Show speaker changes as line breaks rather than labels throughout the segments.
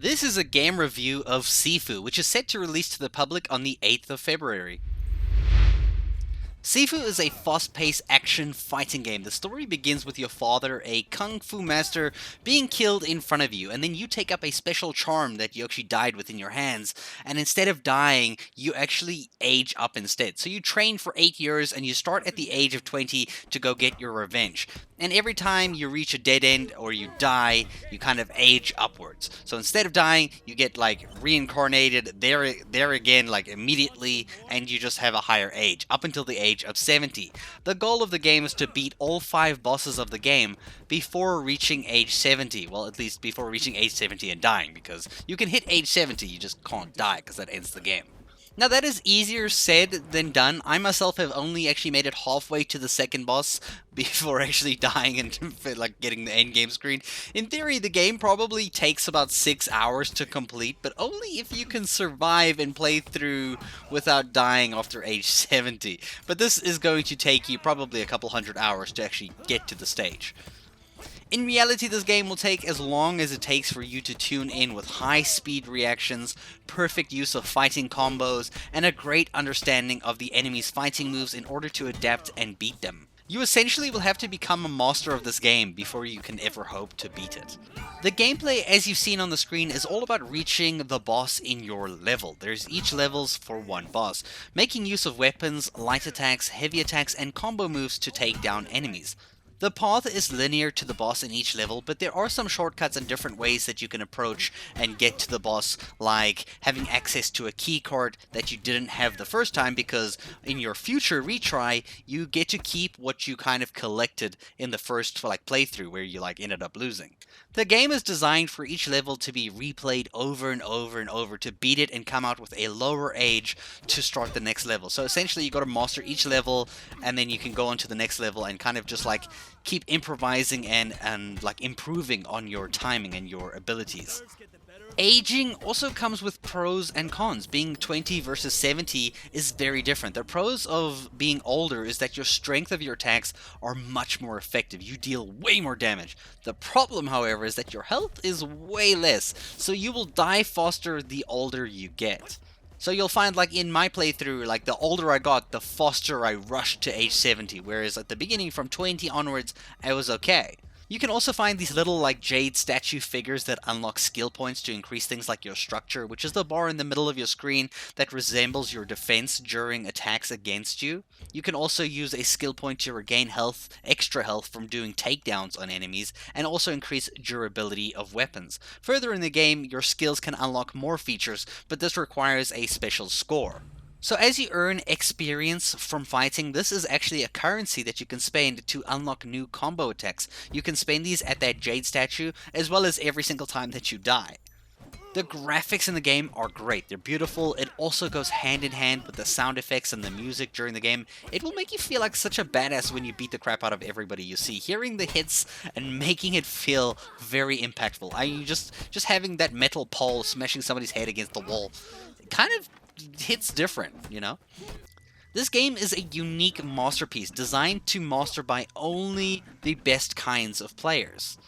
This is a game review of Sifu, which is set to release to the public on the 8th of February. Sifu is a fast-paced action fighting game. The story begins with your father, a kung fu master, being killed in front of you, and then you take up a special charm that you actually died with in your hands, and instead of dying, you actually age up instead. So you train for 8 years, and you start at the age of 20 to go get your revenge. And every time you reach a dead end or you die, you kind of age upwards. So instead of dying, you get like reincarnated there again, like immediately, and you just have a higher age, up until the age of 70. The goal of the game is to beat all 5 bosses of the game before reaching age 70. Well, at least before reaching age 70 and dying, because you can hit age 70, you just can't die because that ends the game. Now that is easier said than done. I myself have only actually made it halfway to the second boss before actually dying and like getting the end game screen. In theory, the game probably takes about 6 hours to complete, but only if you can survive and play through without dying after age 70. But this is going to take you probably a couple hundred hours to actually get to the stage. In reality, this game will take as long as it takes for you to tune in with high-speed reactions, perfect use of fighting combos, and a great understanding of the enemy's fighting moves in order to adapt and beat them. You essentially will have to become a master of this game before you can ever hope to beat it. The gameplay, as you've seen on the screen, is all about reaching the boss in your level. There's each levels for one boss, making use of weapons, light attacks, heavy attacks, and combo moves to take down enemies. The path is linear to the boss in each level, but there are some shortcuts and different ways that you can approach and get to the boss, like having access to a key card that you didn't have the first time, because in your future retry, you get to keep what you kind of collected in the first playthrough where you ended up losing. The game is designed for each level to be replayed over and over and over to beat it and come out with a lower age to start the next level. So essentially you got to master each level, and then you can go on to the next level and kind of just keep improvising and improving on your timing and your abilities. Aging also comes with pros and cons. Being 20 versus 70 is very different. The pros of being older is that your strength of your attacks are much more effective. You deal way more damage. The problem, however, is that your health is way less, so you will die faster the older you get. So you'll find, in my playthrough, the older I got, the faster I rushed to age 70, whereas at the beginning from 20 onwards, I was okay. You can also find these little jade statue figures that unlock skill points to increase things like your structure, which is the bar in the middle of your screen that resembles your defense during attacks against you. You can also use a skill point to regain health, extra health from doing takedowns on enemies, and also increase durability of weapons. Further in the game, your skills can unlock more features, but this requires a special score. So as you earn experience from fighting, this is actually a currency that you can spend to unlock new combo attacks. You can spend these at that jade statue, as well as every single time that you die. The graphics in the game are great. They're beautiful. It also goes hand in hand with the sound effects and the music during the game. It will make you feel like such a badass when you beat the crap out of everybody you see. Hearing the hits and making it feel very impactful. Just having that metal pole smashing somebody's head against the wall kind of hits different, you know? This game is a unique masterpiece designed to master by only the best kinds of players.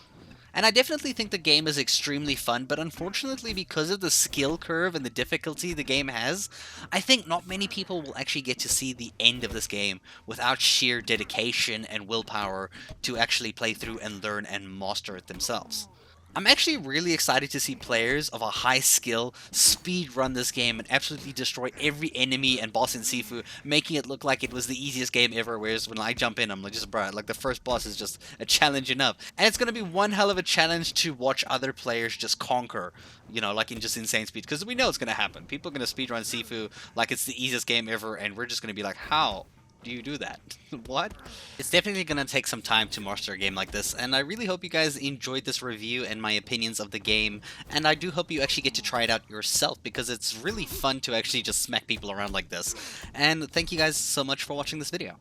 And I definitely think the game is extremely fun, but unfortunately because of the skill curve and the difficulty the game has, I think not many people will actually get to see the end of this game without sheer dedication and willpower to actually play through and learn and master it themselves. I'm actually really excited to see players of a high skill speed run this game and absolutely destroy every enemy and boss in Sifu, making it look like it was the easiest game ever, whereas when I jump in, I'm like, just bro, the first boss is just a challenge enough. And it's going to be one hell of a challenge to watch other players just conquer, in just insane speed, because we know it's going to happen. People are going to speedrun Sifu like it's the easiest game ever, and we're just going to be like, how do you do that? What? It's definitely going to take some time to master a game like this, and I really hope you guys enjoyed this review and my opinions of the game, and I do hope you actually get to try it out yourself, because it's really fun to actually just smack people around like this. And thank you guys so much for watching this video.